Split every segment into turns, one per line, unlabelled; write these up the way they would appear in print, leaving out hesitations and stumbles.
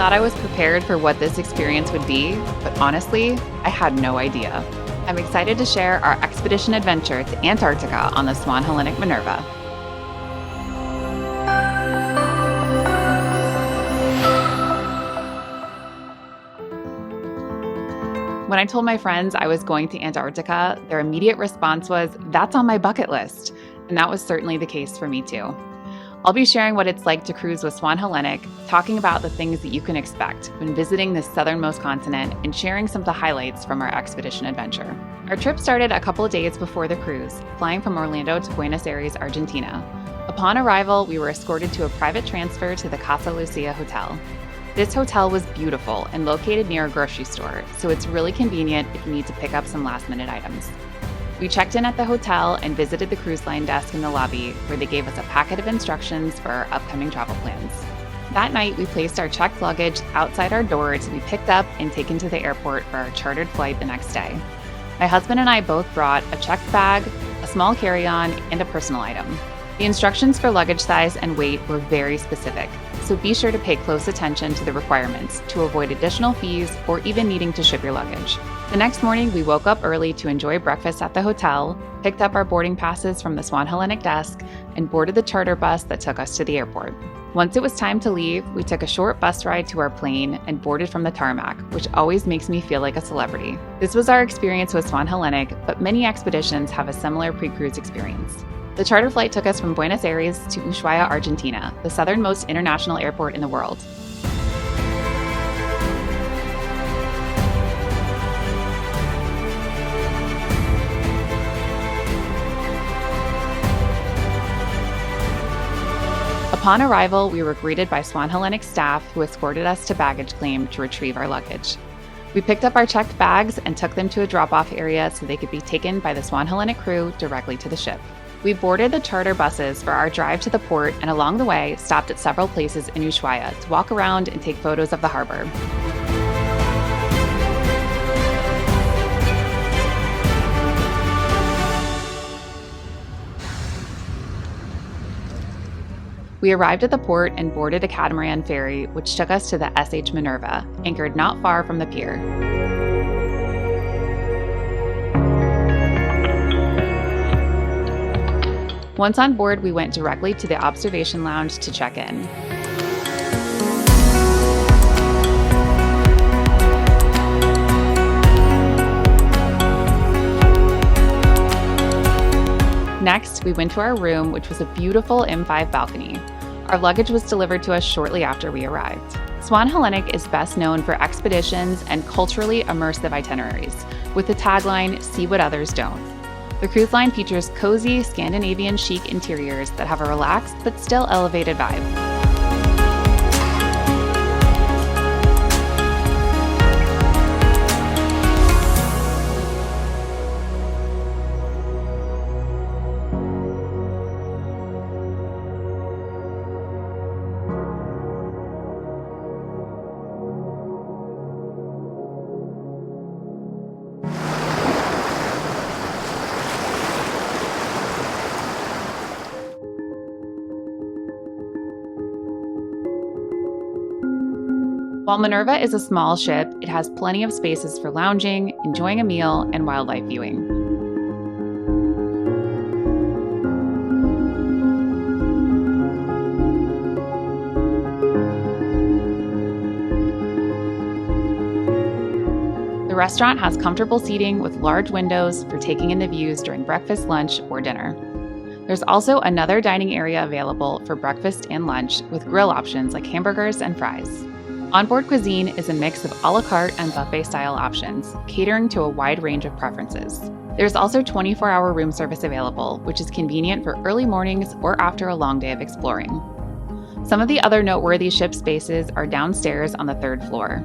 thought I was prepared for what this experience would be, but honestly, I had no idea. I'm excited to share our expedition adventure to Antarctica on the Swan Hellenic Minerva. When I told my friends I was going to Antarctica, their immediate response was, "That's on my bucket list." And that was certainly the case for me too. I'll be sharing what it's like to cruise with Swan Hellenic, talking about the things that you can expect when visiting this southernmost continent, and sharing some of the highlights from our expedition adventure. Our trip started a couple of days before the cruise, flying from Orlando to Buenos Aires, Argentina. Upon arrival, we were escorted to a private transfer to the Casa Lucia hotel. This hotel was beautiful and located near a grocery store, so it's really convenient if you need to pick up some last-minute items. We checked in at the hotel and visited the cruise line desk in the lobby, where they gave us a packet of instructions for our upcoming travel plans. That night, we placed our checked luggage outside our door to be picked up and taken to the airport for our chartered flight the next day. My husband and I both brought a checked bag, a small carry-on, and a personal item. The instructions for luggage size and weight were very specific, so be sure to pay close attention to the requirements to avoid additional fees or even needing to ship your luggage. The next morning, we woke up early to enjoy breakfast at the hotel, picked up our boarding passes from the Swan Hellenic desk, and boarded the charter bus that took us to the airport. Once it was time to leave, we took a short bus ride to our plane and boarded from the tarmac, which always makes me feel like a celebrity. This was our experience with Swan Hellenic, but many expeditions have a similar pre-cruise experience. The charter flight took us from Buenos Aires to Ushuaia, Argentina, the southernmost international airport in the world. Upon arrival, we were greeted by Swan Hellenic staff who escorted us to baggage claim to retrieve our luggage. We picked up our checked bags and took them to a drop-off area so they could be taken by the Swan Hellenic crew directly to the ship. We boarded the charter buses for our drive to the port, and along the way, stopped at several places in Ushuaia to walk around and take photos of the harbor. We arrived at the port and boarded a catamaran ferry, which took us to the SH Minerva, anchored not far from the pier. Once on board, we went directly to the observation lounge to check in. Next, we went to our room, which was a beautiful M5 balcony. Our luggage was delivered to us shortly after we arrived. Swan Hellenic is best known for expeditions and culturally immersive itineraries, with the tagline, "See what others don't." The cruise line features cozy Scandinavian chic interiors that have a relaxed but still elevated vibe. While Minerva is a small ship, it has plenty of spaces for lounging, enjoying a meal, and wildlife viewing. The restaurant has comfortable seating with large windows for taking in the views during breakfast, lunch, or dinner. There's also another dining area available for breakfast and lunch with grill options like hamburgers and fries. Onboard cuisine is a mix of a la carte and buffet-style options, catering to a wide range of preferences. There's also 24-hour room service available, which is convenient for early mornings or after a long day of exploring. Some of the other noteworthy ship spaces are downstairs on the 3rd floor.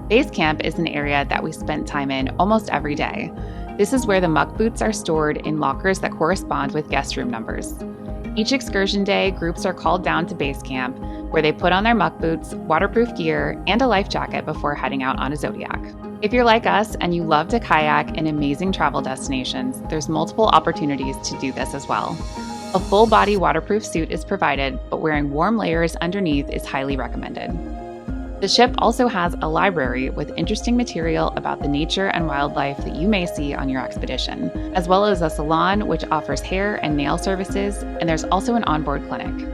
Base camp is an area that we spent time in almost every day. This is where the muck boots are stored in lockers that correspond with guest room numbers. Each excursion day, groups are called down to base camp, where they put on their muck boots, waterproof gear, and a life jacket before heading out on a Zodiac. If you're like us and you love to kayak in amazing travel destinations, there's multiple opportunities to do this as well. A full-body waterproof suit is provided, but wearing warm layers underneath is highly recommended. The ship also has a library with interesting material about the nature and wildlife that you may see on your expedition, as well as a salon which offers hair and nail services, and there's also an onboard clinic.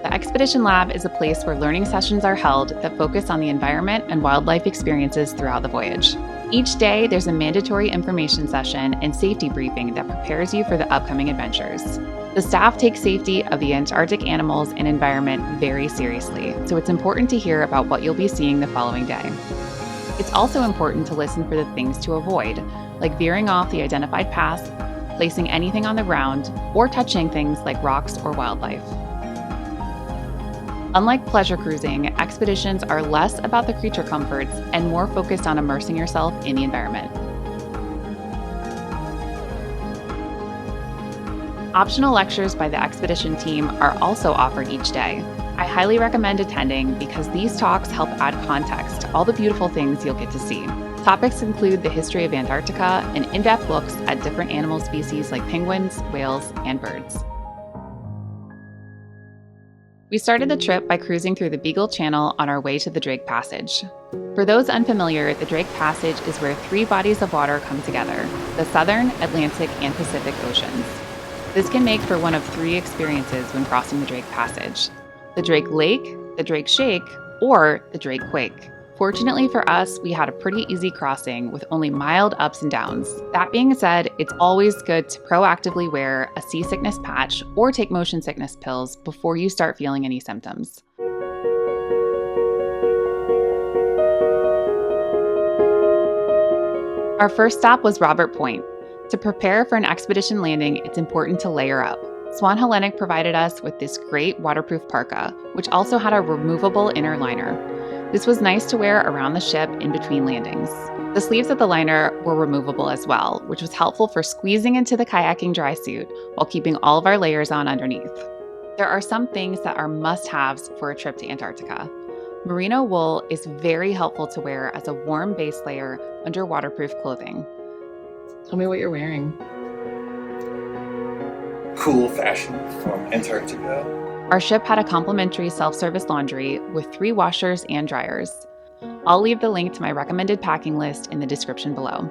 The Expedition Lab is a place where learning sessions are held that focus on the environment and wildlife experiences throughout the voyage. Each day, there's a mandatory information session and safety briefing that prepares you for the upcoming adventures. The staff takes safety of the Antarctic animals and environment very seriously, so it's important to hear about what you'll be seeing the following day. It's also important to listen for the things to avoid, like veering off the identified path, placing anything on the ground, or touching things like rocks or wildlife. Unlike pleasure cruising, expeditions are less about the creature comforts and more focused on immersing yourself in the environment. Optional lectures by the expedition team are also offered each day. I highly recommend attending because these talks help add context to all the beautiful things you'll get to see. Topics include the history of Antarctica and in-depth looks at different animal species like penguins, whales, and birds. We started the trip by cruising through the Beagle Channel on our way to the Drake Passage. For those unfamiliar, the Drake Passage is where three bodies of water come together: the Southern, Atlantic, and Pacific Oceans. This can make for one of three experiences when crossing the Drake Passage: the Drake Lake, the Drake Shake, or the Drake Quake. Fortunately for us, we had a pretty easy crossing with only mild ups and downs. That being said, it's always good to proactively wear a seasickness patch or take motion sickness pills before you start feeling any symptoms. Our first stop was Robert Point. To prepare for an expedition landing, it's important to layer up. Swan Hellenic provided us with this great waterproof parka, which also had a removable inner liner. This was nice to wear around the ship in between landings. The sleeves of the liner were removable as well, which was helpful for squeezing into the kayaking dry suit while keeping all of our layers on underneath. There are some things that are must-haves for a trip to Antarctica. Merino wool is very helpful to wear as a warm base layer under waterproof clothing. Tell me what you're wearing.
Cool fashion from Antarctica.
Our ship had a complimentary self-service laundry with 3 washers and dryers. I'll leave the link to my recommended packing list in the description below.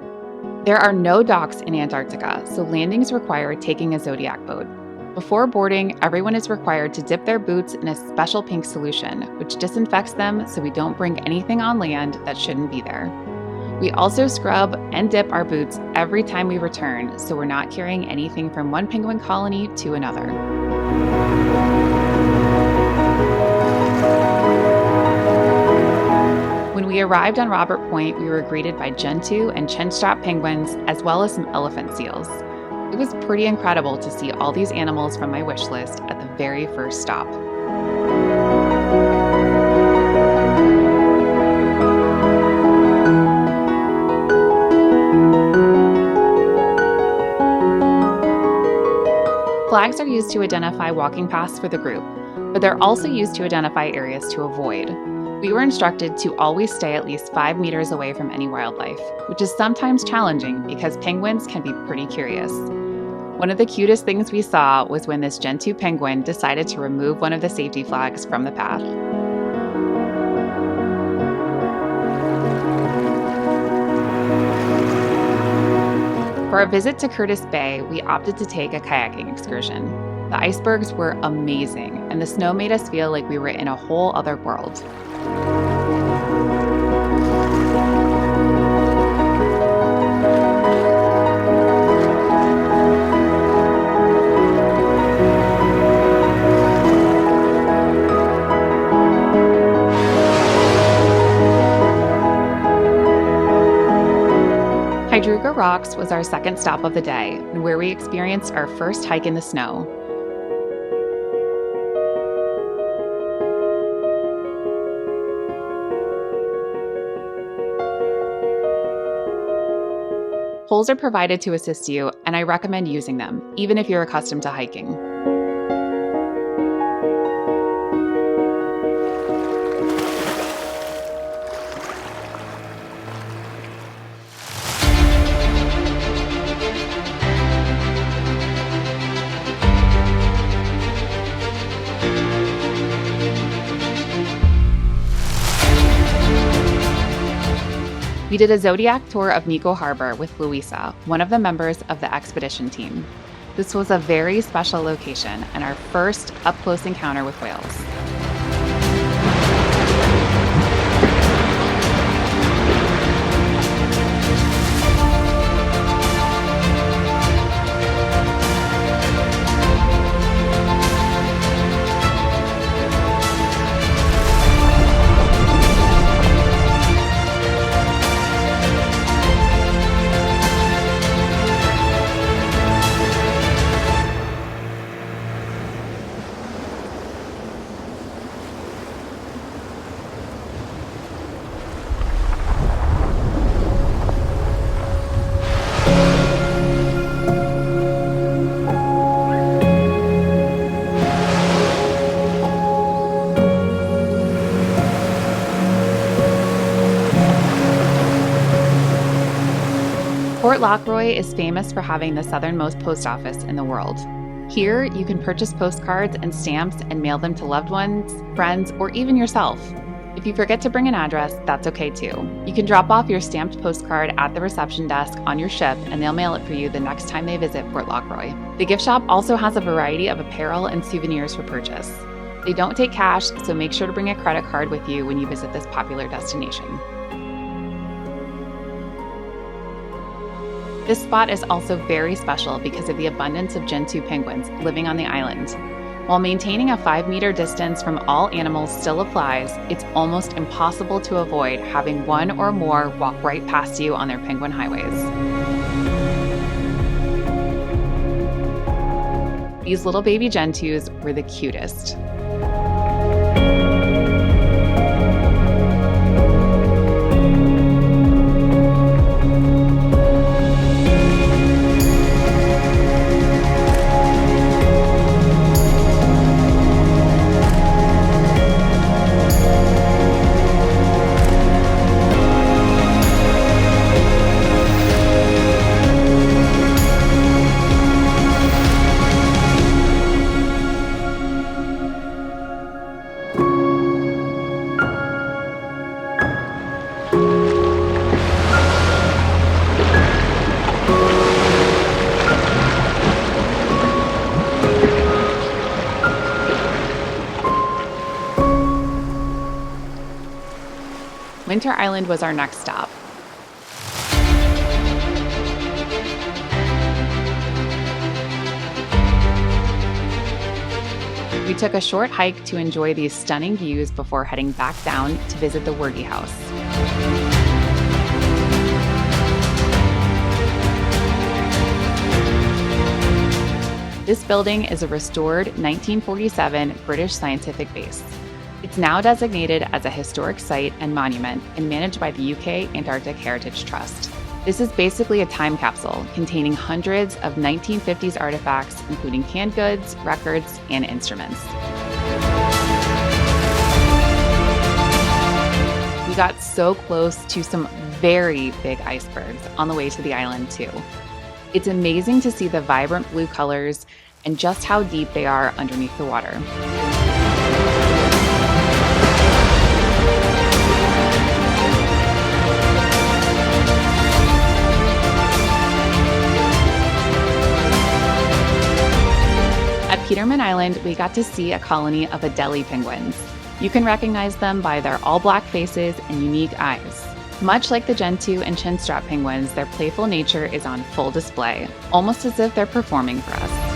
There are no docks in Antarctica, so landings require taking a Zodiac boat. Before boarding, everyone is required to dip their boots in a special pink solution, which disinfects them so we don't bring anything on land that shouldn't be there. We also scrub and dip our boots every time we return, so we're not carrying anything from one penguin colony to another. When we arrived on Robert Point, we were greeted by gentoo and chinstrap penguins, as well as some elephant seals. It was pretty incredible to see all these animals from my wish list at the very first stop. Flags are used to identify walking paths for the group, but they're also used to identify areas to avoid. We were instructed to always stay at least 5 meters away from any wildlife, which is sometimes challenging because penguins can be pretty curious. One of the cutest things we saw was when this gentoo penguin decided to remove one of the safety flags from the path. For our visit to Curtis Bay, we opted to take a kayaking excursion. The icebergs were amazing, and the snow made us feel like we were in a whole other world. Hydrurga Rocks was our second stop of the day, and where we experienced our first hike in the snow. Poles are provided to assist you, and I recommend using them, even if you're accustomed to hiking. We did a Zodiac tour of Neko Harbor with Louisa, one of the members of the expedition team. This was a very special location and our first up-close encounter with whales. Port Lockroy is famous for having the southernmost post office in the world. Here, you can purchase postcards and stamps and mail them to loved ones, friends, or even yourself. If you forget to bring an address, that's okay too. You can drop off your stamped postcard at the reception desk on your ship and they'll mail it for you the next time they visit Port Lockroy. The gift shop also has a variety of apparel and souvenirs for purchase. They don't take cash, so make sure to bring a credit card with you when you visit this popular destination. This spot is also very special because of the abundance of Gentoo penguins living on the island. While maintaining a 5-meter distance from all animals still applies, it's almost impossible to avoid having one or more walk right past you on their penguin highways. These little baby Gentoos were the cutest. Winter Island was our next stop. We took a short hike to enjoy these stunning views before heading back down to visit the Wordie House. This building is a restored 1947 British scientific base. It's now designated as a historic site and monument and managed by the UK Antarctic Heritage Trust. This is basically a time capsule containing hundreds of 1950s artifacts, including canned goods, records, and instruments. We got so close to some very big icebergs on the way to the island too. It's amazing to see the vibrant blue colors and just how deep they are underneath the water. At Petermann Island, we got to see a colony of Adélie penguins. You can recognize them by their all-black faces and unique eyes. Much like the Gentoo and chinstrap penguins, their playful nature is on full display, almost as if they're performing for us.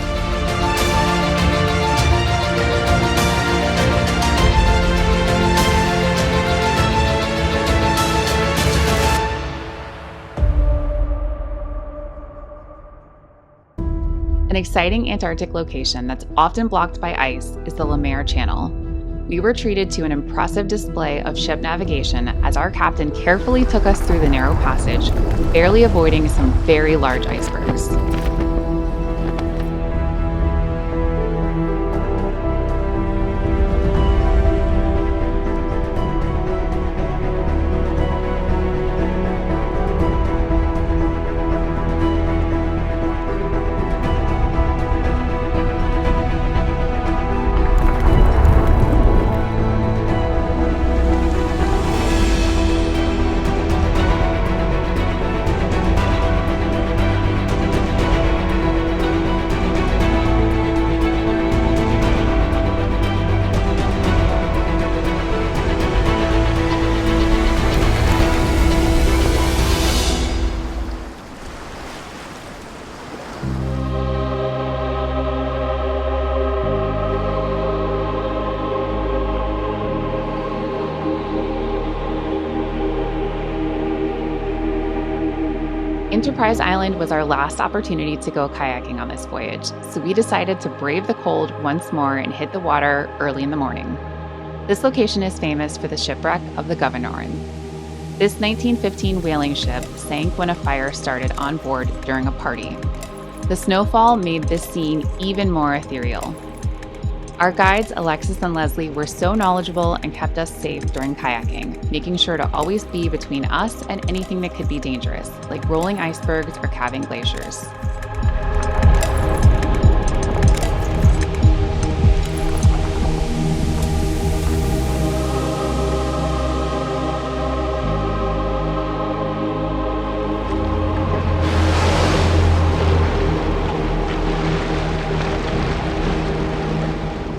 An exciting Antarctic location that's often blocked by ice is the Lemaire Channel. We were treated to an impressive display of ship navigation as our captain carefully took us through the narrow passage, barely avoiding some very large icebergs. Surprise Island was our last opportunity to go kayaking on this voyage, so we decided to brave the cold once more and hit the water early in the morning. This location is famous for the shipwreck of the Governoren. This 1915 whaling ship sank when a fire started on board during a party. The snowfall made this scene even more ethereal. Our guides, Alexis and Leslie, were so knowledgeable and kept us safe during kayaking, making sure to always be between us and anything that could be dangerous, like rolling icebergs or calving glaciers.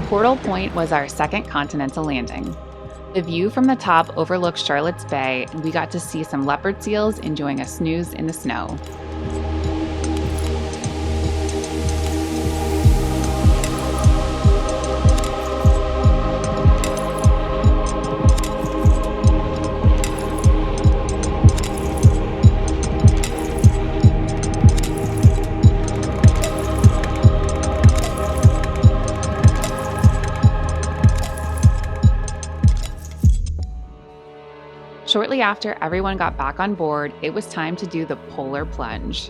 Portal Point was our second Continental landing. The view from the top overlooks Charlotte's Bay, and we got to see some leopard seals enjoying a snooze in the snow. Shortly after everyone got back on board, it was time to do the polar plunge.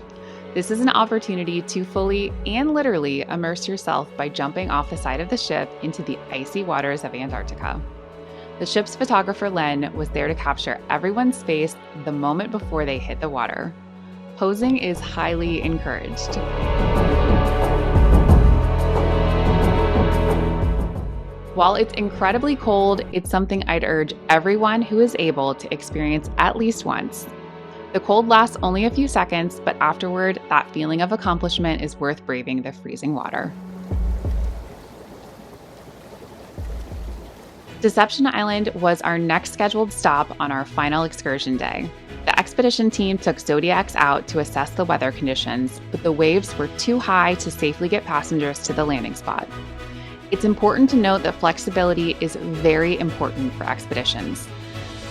This is an opportunity to fully and literally immerse yourself by jumping off the side of the ship into the icy waters of Antarctica. The ship's photographer, Len, was there to capture everyone's face the moment before they hit the water. Posing is highly encouraged. While it's incredibly cold, it's something I'd urge everyone who is able to experience at least once. The cold lasts only a few seconds, but afterward, that feeling of accomplishment is worth braving the freezing water. Deception Island was our next scheduled stop on our final excursion day. The expedition team took Zodiacs out to assess the weather conditions, but the waves were too high to safely get passengers to the landing spot. It's important to note that flexibility is very important for expeditions.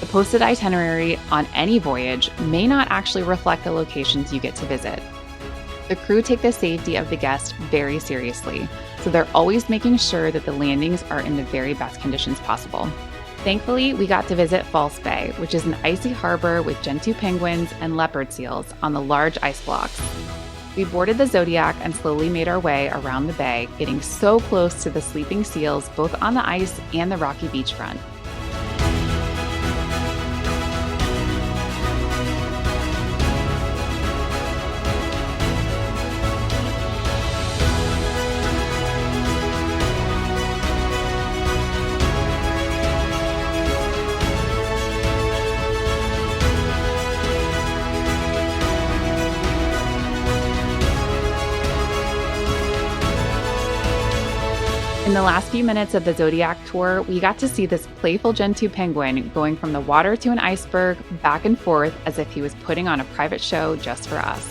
The posted itinerary on any voyage may not actually reflect the locations you get to visit. The crew take the safety of the guest very seriously, so they're always making sure that the landings are in the very best conditions possible. Thankfully, we got to visit False Bay, which is an icy harbor with gentoo penguins and leopard seals on the large ice blocks. We boarded the Zodiac and slowly made our way around the bay, getting so close to the sleeping seals both on the ice and the rocky beachfront. In the last few minutes of the Zodiac tour, we got to see this playful gentoo penguin going from the water to an iceberg back and forth as if he was putting on a private show just for us.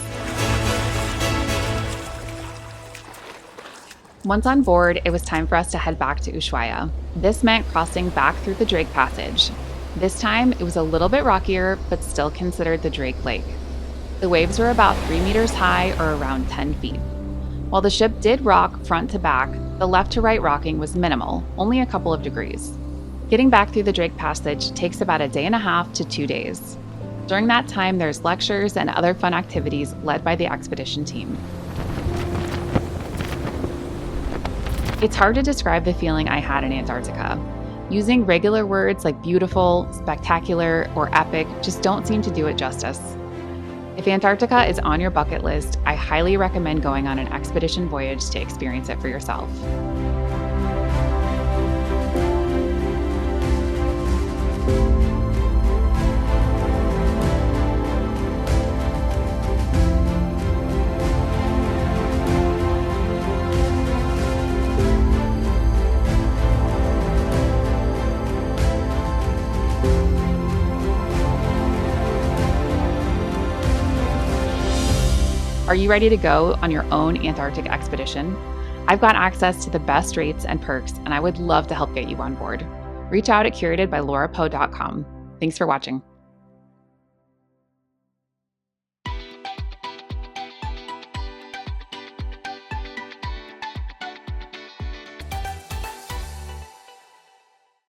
Once on board, it was time for us to head back to Ushuaia. This meant crossing back through the Drake Passage. This time, it was a little bit rockier, but still considered the Drake Lake. The waves were about 3 meters high or around 10 feet. While the ship did rock front to back, the left to right rocking was minimal, only a couple of degrees. Getting back through the Drake Passage takes about a day and a half to 2 days. During that time, there's lectures and other fun activities led by the expedition team. It's hard to describe the feeling I had in Antarctica. Using regular words like beautiful, spectacular, or epic just don't seem to do it justice. If Antarctica is on your bucket list, I highly recommend going on an expedition voyage to experience it for yourself. Are you ready to go on your own Antarctic expedition? I've got access to the best rates and perks, and I would love to help get you on board. Reach out at curatedbylaurapoe.com. Thanks for watching.